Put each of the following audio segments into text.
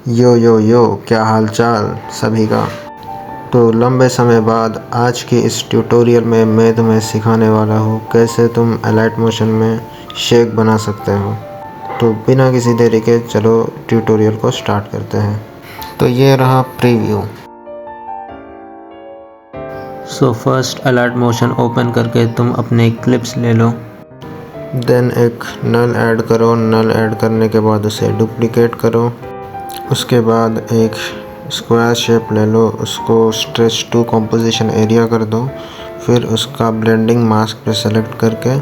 यो, क्या हाल चाल सभी का। तो लंबे समय बाद आज के इस ट्यूटोरियल में मैं तुम्हें सिखाने वाला हूँ कैसे तुम अलाइट मोशन में शेक बना सकते हो। तो बिना किसी देरी के चलो ट्यूटोरियल को स्टार्ट करते हैं। तो ये रहा preview. So first Alight Motion open करके तुम अपने क्लिप्स ले लो। देन एक नल ऐड करो। नल ऐड करने के बाद उसे डुप्लीकेट करो। उसके बाद एक स्क्वायर शेप ले लो, उसको स्ट्रेच टू कंपोजिशन एरिया कर दो। फिर उसका ब्लेंडिंग मास्क पे सेलेक्ट करके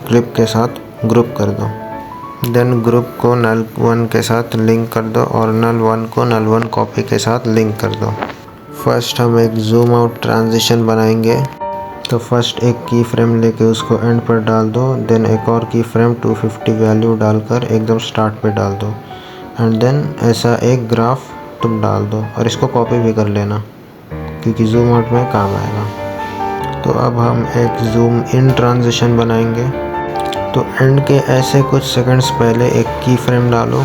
क्लिप के साथ ग्रुप कर दो। देन ग्रुप को नल 1 के साथ लिंक कर दो और नल 1 को नल 1 कॉपी के साथ लिंक कर दो। फर्स्ट हम एक जूम आउट ट्रांजिशन बनाएंगे। तो फर्स्ट एक की फ्रेम लेके उसको एंड पर डाल दो। देन एक और की फ्रेम 250 वैल्यू डालकर एकदम स्टार्ट पे डाल दो। एंड देन ऐसा एक ग्राफ तुम डाल दो और इसको कॉपी भी कर लेना क्योंकि जूम आउट में काम आएगा। तो अब हम एक जूम इन ट्रांजिशन बनाएंगे। तो एंड के ऐसे कुछ सेकंड्स पहले एक की फ्रेम डालो,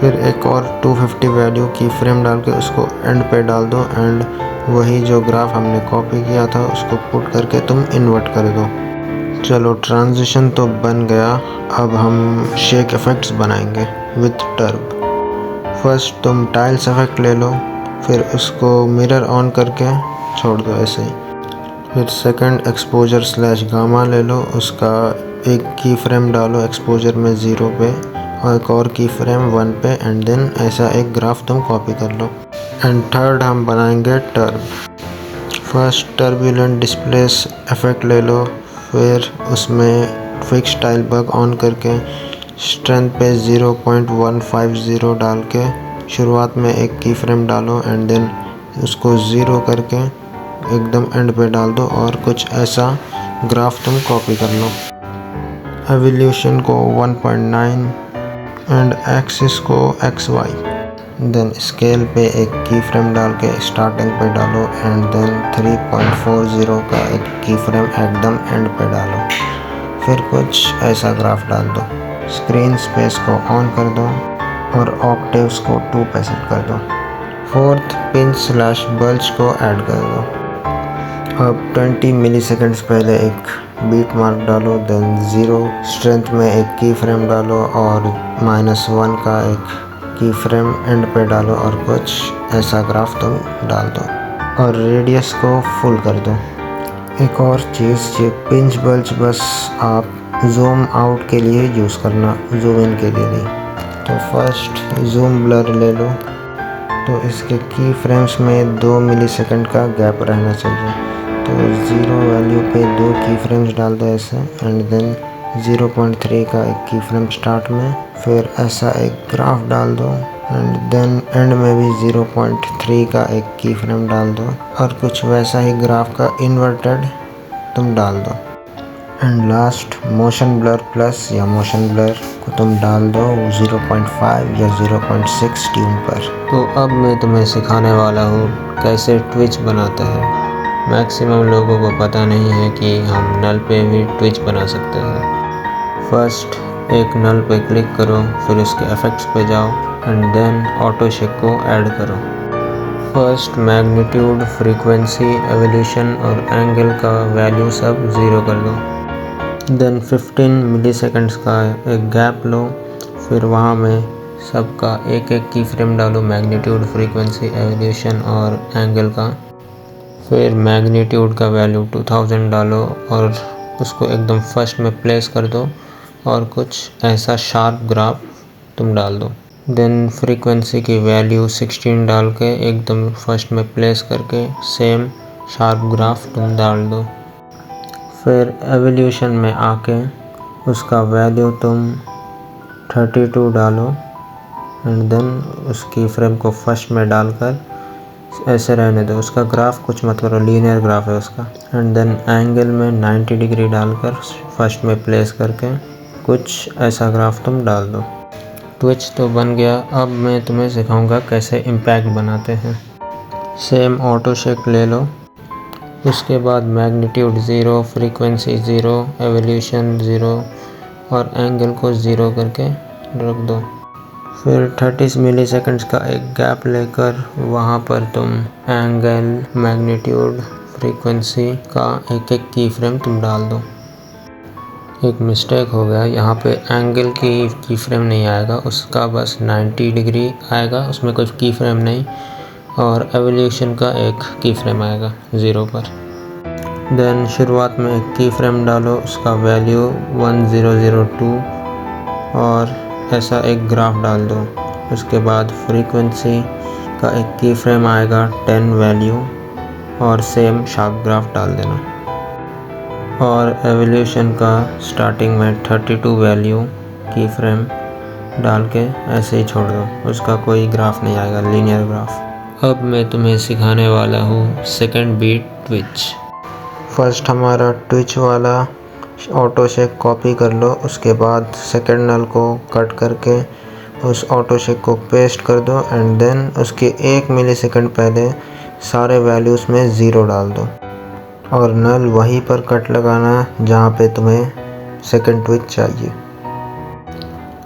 फिर एक और 250 वैल्यू की फ्रेम डाल के उसको एंड पे डाल दो। एंड वही जो ग्राफ हमने कॉपी किया था उसको पुट करके तुम इन्वर्ट कर दो। चलो ट्रांजिशन तो बन गया। अब हम शेक इफेक्ट्स बनाएंगे विथ टर्ब। फर्स्ट तुम टाइल्स इफेक्ट ले लो, फिर उसको मिरर ऑन करके छोड़ दो ऐसे। फिर सेकंड एक्सपोजर स्लैश गामा ले लो, उसका एक की फ्रेम डालो एक्सपोजर में 0 पे और एक और की फ्रेम 1 पे। एंड देन ऐसा एक ग्राफ तुम कॉपी कर लो। एंड थर्ड हम बनाएंगे टर्ब। फर्स्ट टर्बुलेंट डिस्प्लेस इफेक्ट ले लो, फिर उसमें फिक्स टाइल बग ऑन करके स्ट्रेंथ पे 0.150 डाल के शुरुआत में एक की फ्रेम डालो। एंड देन उसको 0 करके एकदम एंड पे डाल दो और कुछ ऐसा ग्राफ तुम कॉपी कर लो। एवोल्यूशन को 1.9 एंड एक्सिस को XY। देन स्केल पे एक की फ्रेम डाल के स्टार्टिंग पे डालो। एंड देन 3.40 का एक की फ्रेम एकदम एंड पे डालो। फिर कुछ ऐसा ग्राफ डाल दो। स्क्रीन स्पेस को ऑन कर दो और ऑक्टेव्स को 2 पे सेट कर दो। फोर्थ पिंच स्लैश बल्ज को ऐड कर दो। अब 20 मिलीसेकंड्स पहले एक बीट मार्क डालो। देन 0 स्ट्रेंथ में एक की फ्रेम डालो और -1 का एक की फ्रेम एंड पे डालो और कुछ ऐसा ग्राफ तुम डाल दो और रेडियस को फुल कर दो। एक और चीज़, ये पिंच बल्ज बस आप जूम आउट के लिए यूज़ करना, जूम इन के लिए नहीं। तो फर्स्ट जूम ब्लर ले लो। तो इसके की फ्रेम्स में 2 मिलीसेकंड का गैप रहना चाहिए। तो 0 वैल्यू पे 2 की फ्रेम्स डाल दो ऐसे। एंड देन 0.3 का एक की फ्रेम स्टार्ट में, फिर ऐसा एक ग्राफ डाल दो। एंड देन एंड में भी 0.3 का एक की फ्रेम डाल दो और कुछ वैसा ही ग्राफ का इन्वर्टेड तुम डाल दो। And last motion blur plus या मोशन ब्लर को तुम डाल दो 0.5 या 0.6 ट्यून पर। तो अब मैं तुम्हें सिखाने वाला हूँ कैसे ट्विच बनाते हैं। मैक्सिमम लोगों को पता नहीं है कि हम नल पे भी ट्विच बना सकते हैं। फर्स्ट एक नल पे क्लिक करो, फिर उसके इफेक्ट्स पे जाओ एंड देन ऑटो शेक को ऐड करो। फर्स्ट मैग्नीट्यूड, फ्रीक्वेंसी, एवोल्यूशन और एंगल का वैल्यू सब 0 कर दो। देन 15 मिलीसेकंड्स का एक गैप लो, फिर वहाँ में सबका एक एक की फ्रेम डालो, मैग्नीट्यूड, फ्रीक्वेंसी, एवोल्यूशन और एंगल का। फिर मैग्नीट्यूड का वैल्यू 2000 डालो और उसको एकदम फर्स्ट में प्लेस कर दो और कुछ ऐसा शार्प ग्राफ तुम डाल दो। देन फ्रीक्वेंसी की वैल्यू 16 डाल के एकदम फर्स्ट में प्लेस करके सेम शार्प ग्राफ तुम डाल दो। फिर एवोल्यूशन में आके उसका वैल्यू तुम 32 डालो एंड देन उसकी फ्रेम को फर्स्ट में डालकर ऐसे रहने दो। उसका ग्राफ कुछ मत करो, लीनियर ग्राफ है उसका। एंड देन एंगल में 90 डिग्री डालकर फर्स्ट में प्लेस करके कुछ ऐसा ग्राफ तुम डाल दो। ट्विच तो बन गया। अब मैं तुम्हें सिखाऊंगा कैसे इम्पैक्ट बनाते हैं। सेम ऑटो शेक ले लो, उसके बाद मैग्नीट्यूड 0, फ्रीक्वेंसी 0, एवोल्यूशन 0 और एंगल को 0 करके रख दो। फिर 30 मिली सेकेंड्स का एक गैप लेकर वहाँ पर तुम एंगल, मैग्नीट्यूड, फ्रीक्वेंसी का एक एक की फ्रेम तुम डाल दो। एक मिस्टेक हो गया, यहाँ पे एंगल की फ्रेम नहीं आएगा, उसका बस 90 डिग्री आएगा, उसमें कोई की फ्रेम नहीं, और एवोल्यूशन का एक की फ्रेम आएगा 0 पर। देन शुरुआत में एक की फ्रेम डालो, उसका वैल्यू 1002 और ऐसा एक ग्राफ डाल दो। उसके बाद फ्रीक्वेंसी का एक की फ्रेम आएगा 10 वैल्यू और सेम शार्प ग्राफ डाल देना। और एवोल्यूशन का स्टार्टिंग में 32 वैल्यू की फ्रेम डाल के ऐसे ही छोड़ दो, उसका कोई ग्राफ नहीं आएगा, लीनियर ग्राफ। अब मैं तुम्हें सिखाने वाला हूँ सेकंड बीट ट्विच। फर्स्ट हमारा ट्विच वाला ऑटो शेक कॉपी कर लो, उसके बाद सेकंड नल को कट करके उस ऑटो शेक को पेस्ट कर दो एंड देन उसके 1 मिली सेकेंड पहले सारे वैल्यूज़ में 0 डाल दो और नल वहीं पर कट लगाना जहाँ पे तुम्हें सेकंड ट्विच चाहिए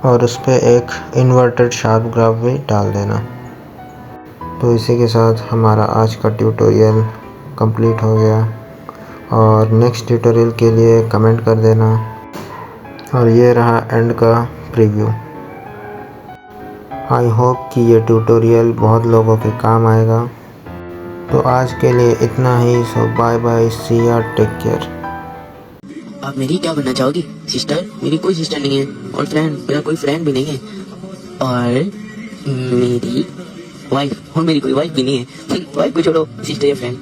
और उस पर एक इन्वर्टेड शार्प ग्राफ भी डाल देना। तो इसी के साथ हमारा आज का ट्यूटोरियल कंप्लीट हो गया और नेक्स्ट ट्यूटोरियल के लिए कमेंट कर देना। और ये रहा एंड का प्रीव्यू। आई होप कि ये ट्यूटोरियल बहुत लोगों के काम आएगा। तो आज के लिए इतना ही। सो बाय बाय, सी या, टेक केयर। आप मेरी क्या बनना चाहोगी? सिस्टर? मेरी कोई सिस्टर नहीं है और फ्रेंड, मेरा कोई फ्रेंड भी नहीं है और मेरी वाइफ, और मेरी कोई वाइफ भी नहीं है। वाइफ को छोड़ो, सिस्टर या फ्रेंड।